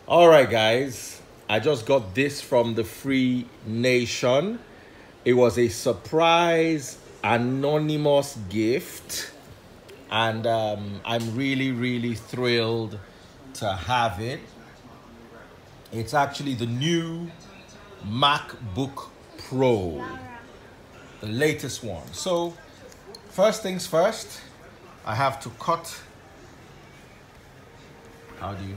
All right, guys. I just got this from the Free Nation. It was a surprise anonymous gift. And I'm really thrilled to have it. It's actually the new MacBook Pro, the latest one. So, first things first, I have to cut. How do you?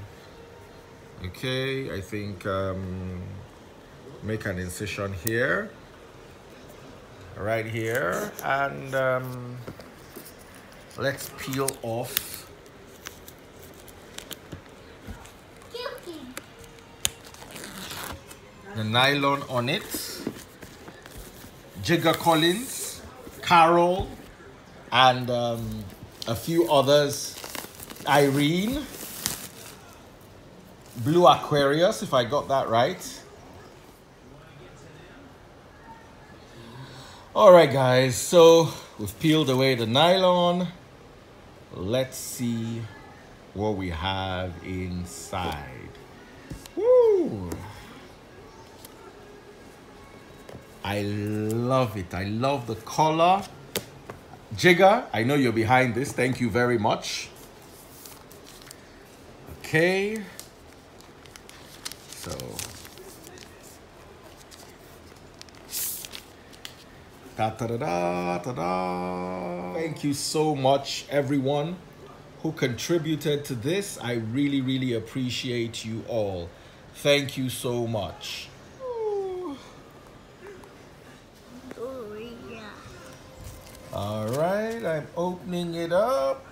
Okay, I think make an incision here, right here, and let's peel off the nylon on it. Jigger Collins, Carol, and a few others. Irene, Blue Aquarius, if I got that right. All right, guys, so we've peeled away the nylon. Let's see what we have inside. Woo! I love it. I love the color. Jigger, I know you're behind this. Thank you very much. Okay. So, ta-da-da-da-da-da. Thank you so much, everyone who contributed to this. I really appreciate you all. Thank you so much. All right, I'm opening it up.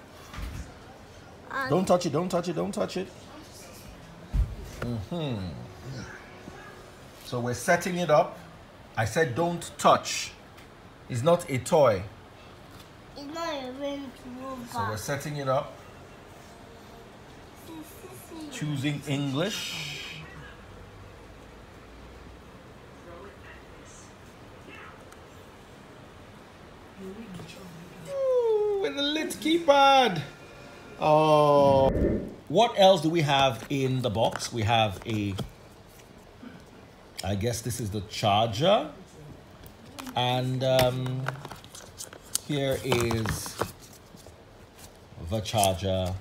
Don't touch it, don't touch it, don't touch it. So we're setting it up. I said don't touch. It's not a toy. It's not even robot. So we're setting it up. Choosing English. Ooh, with a lit keypad. Oh. What else do we have in the box? We have I guess this is the charger. And here is the charger.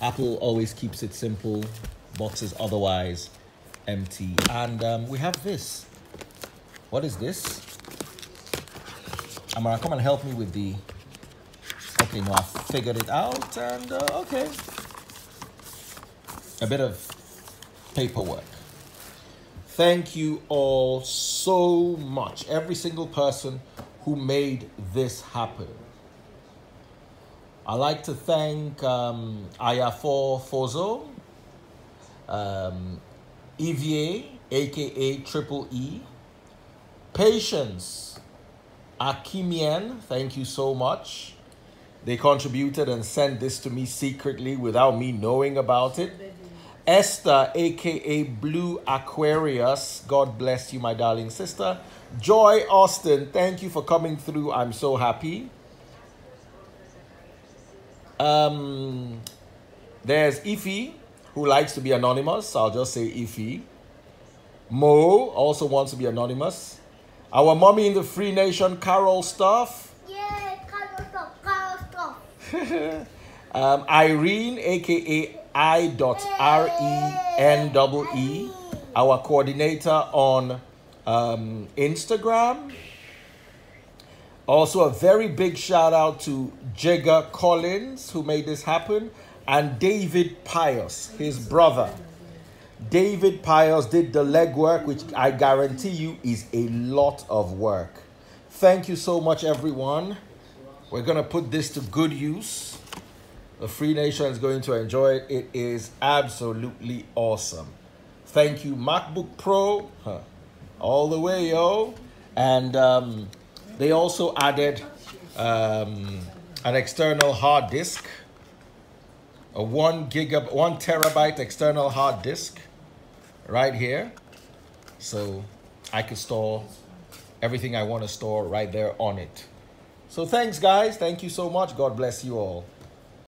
Apple always keeps it simple. Boxes otherwise empty. And we have this. What is this? Amara, come and help me with the... Okay, no, I figured it out. And okay. A bit of paperwork. Thank you all so much. Every single person who made this happen. I'd like to thank Ayafor Fozo, EVA, aka Triple E, Patience, Akimien, thank you so much. They contributed and sent this to me secretly without me knowing about it. Esther, aka Blue Aquarius, God bless you, my darling sister. Joy Austin, thank you for coming through. I'm so happy. There's Ify, who likes to be anonymous. I'll just say Ify. Mo also wants to be anonymous. Our mommy in the Free Nation, Carol Stuff. Yeah, Carol Stuff. Irene, aka I.RENEE, our coordinator on Instagram. Also, a very big shout out to Jigger Collins, who made this happen, and David Pius, his brother. David Pius did the legwork, which I guarantee you is a lot of work. Thank you so much, everyone. We're going to put this to good use. The Free Nation is going to enjoy it. It is absolutely awesome. Thank you, MacBook Pro. All the way, yo. And they also added an external hard disk. A 1 terabyte external hard disk right here. So I can store everything I want to store right there on it. So thanks, guys. Thank you so much. God bless you all.